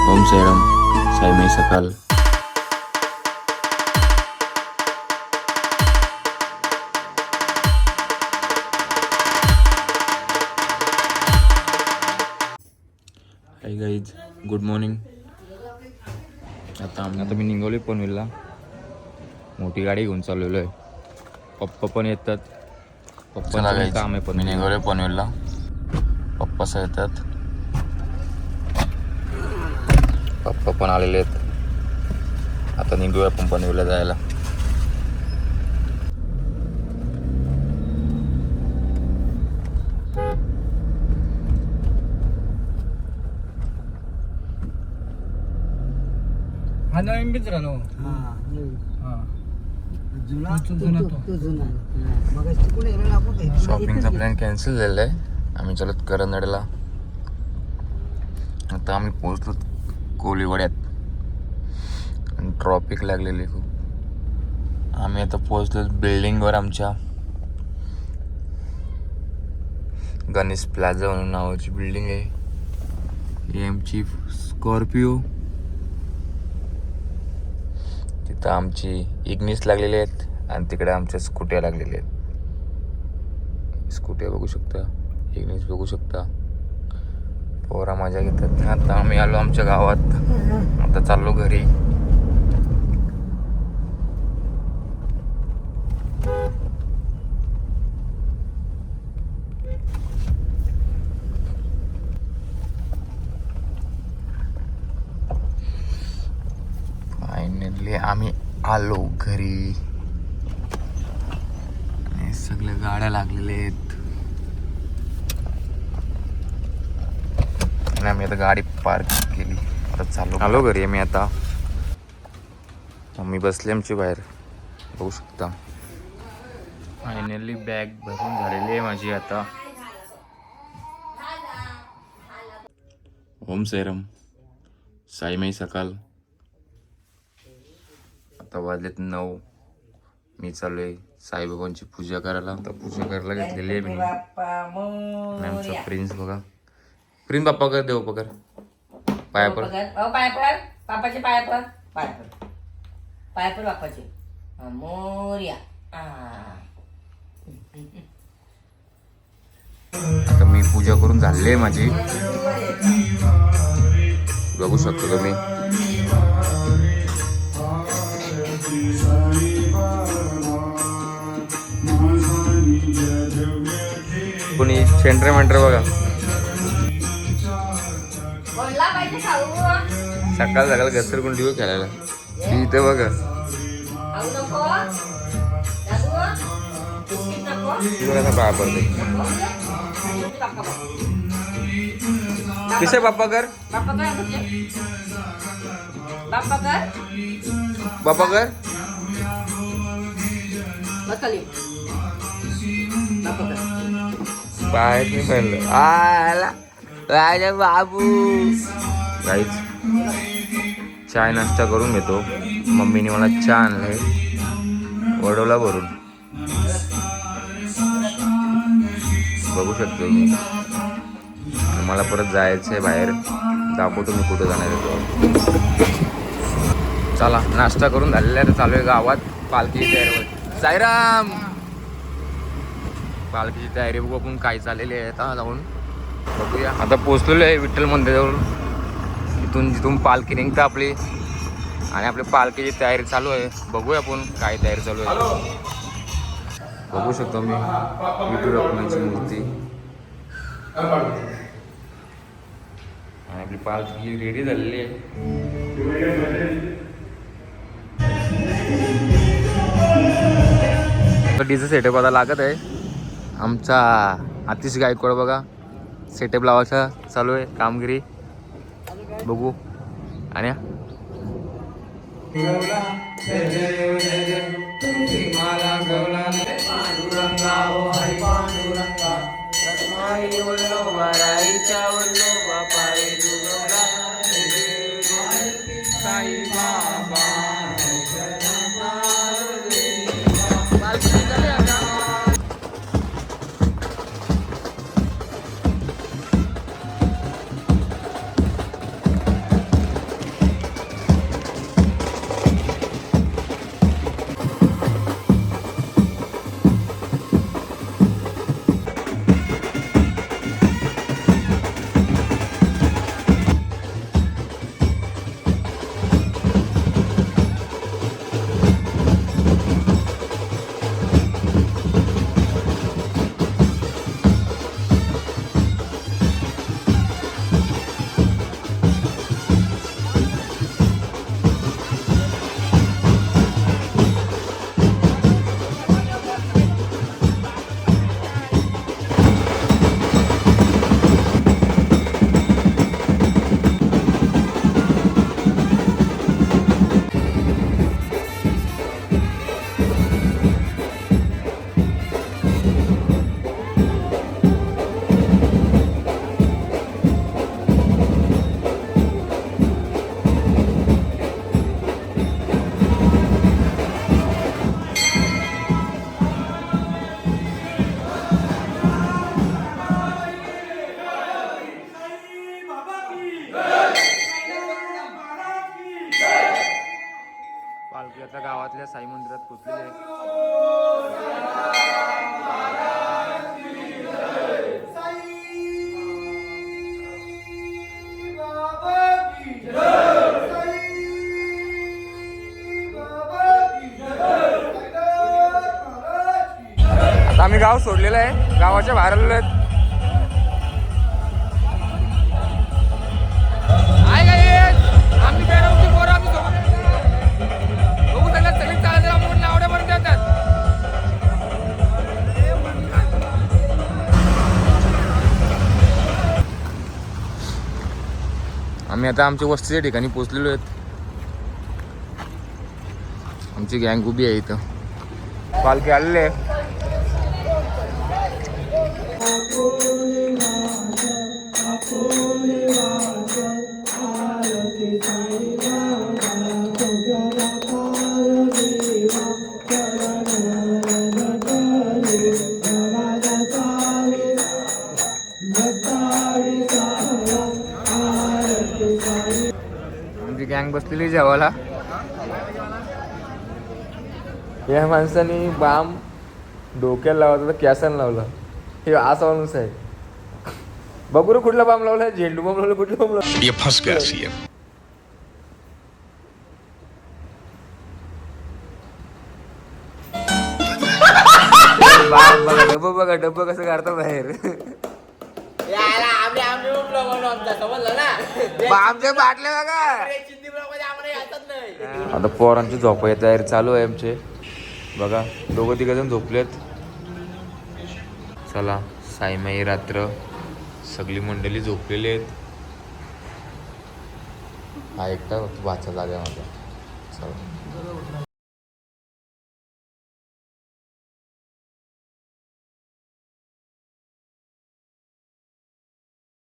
ओम साईराम. साईमय सकाल. Hi guys, good morning. आता मी निघालो पनवेलला. मोठी गाडी घेऊन चाललेलो आहे. पप्पा पण येतात. पप्पाचं काम आहे. पण मी निघालो पनवेलला. पप्पा येतात. पप्पा पण आलेले आहेत. आता निघूया आपण पनवेलला जायला. हा नवीन बीच राहिलो. शॉपिंगचा प्लॅन कॅन्सल झालेला आहे. आम्ही चलत करंदड्याला. आता आम्ही पोहोचलो कोलीवाड्यात आणि ट्रॉफिक लागलेली खूप. आम्ही आता पोहोचलो बिल्डिंगवर. आमच्या गणेश प्लाझा म्हणून नावाची बिल्डिंग आहे. ही आमची स्कॉर्पिओ. तिथं आमची इग्निस लागलेली आहेत आणि तिकडे आमच्या स्कूट्या लागलेल्या आहेत. स्कूट्या बघू शकता, इग्निस बघू शकता. पोरा मजा घेतात. आता आम्ही आलो आमच्या गावात. आता चाललो घरी. फायनली आम्ही आलो घरी. आणि सगळ्या गाड्या लागलेल्या आहेत. आणि आम्ही आता गाडी पार्क केली. आता चाललो आलो घरी. आम्ही आता मम्मी बसली आमची बाहेर, बघू शकता. फायनली बॅग भरून झालेली आहे माझी आता. ओम साईराम. साईमय सकाल. आता वाजलेत 9. मी चालू आहे साईबाबांची पूजा करायला. आता पूजा करायला घेतलेली आहे मी. आमचा प्रिन्स बघा. प्रिन्स बाप्पा कर, देव पकर पाया पर. पाय पर बापाचे, पाय पर, पाय पर, पाय पर बापाचे. मोर्या. आता मी पूजा करून झाली आहे माझी. बघू शकतो तुम्ही. कोणी सेंटर मेंटर बघा. सकाळ सकाळ घसर कोण दिवस खेळायला इथं बघा. कसा पाया पडते. किसे बाप्पा कर, बाप्पा कर. पाय नाही पडलं. आला राजा बाबू. काहीच चाय नाश्ता करून घेतो. मम्मीने मला चहा आणलाय वडोला भरून. बघू शकतो मी. मला परत जायचं आहे बाहेर. दाखवतो मी कुठं जाणार आहे. चला नाश्ता करून झालेला आहे. चालू आहे गावात पालखीची तयारी. साईराम. पालखीची तयारी बघू आपण काय चाललेली आहे. आता जाऊन बघूया. आता पोचलेलो आहे विठ्ठल मंदिराजवळ. जिथून पालखी निघतं आपली. आणि आपली पालखीची तयारी चालू आहे. बघूया आपण काय तयारी चालू आहे. बघू शकतो मी विठू रखुमाईची मूर्ती. आणि आपली पालखी रेडी झालेली आहे. डीजे सेटअप आता लागत आहे. आमचा आतिश गायकवाड बघा सेटअप लावायचा चालू आहे कामगिरी. बघू. आणि आता गावातल्या साई मंदिरात पोचलेले आहे. आता आम्ही गाव सोडलेलं आहे, गावाच्या बाहेर आलेलो आहेत. आहे का हे? आम्ही बेडवची पोरं आम्ही सोबत बघू सगळ्यात सगळी चालत आपण आवड्यापर्यंत येतात. आम्ही आता आमच्या वस्तीच्या ठिकाणी पोहोचलेलो आहेत. आमची गँग उभी आहे इथं. पालखी आलेले आहे. आमची गँग बसलेली जेवायला. या माणसाने बाम डोक्याला लावला तर कॅसन लावला. हे असा माणूस आहे. बघू रे कुठला बाम लावला, झेंडू बाम लावला, कुठला बाम लावला. ये फंस गया सीएम. बाम बघा, डब्बा बघा, डब्बा कसं काढतो बाहेर. बामच्या बाटल्या बघा. आता पोरांची झोपायची तयारी चालू आहे आमचे. बघा दोघं तिघ जण झोपलेत. चला साईमाई रात्र, सगळी मंडळी झोपलेली आहेत. हा एकटा वाचा जागा माझा. चला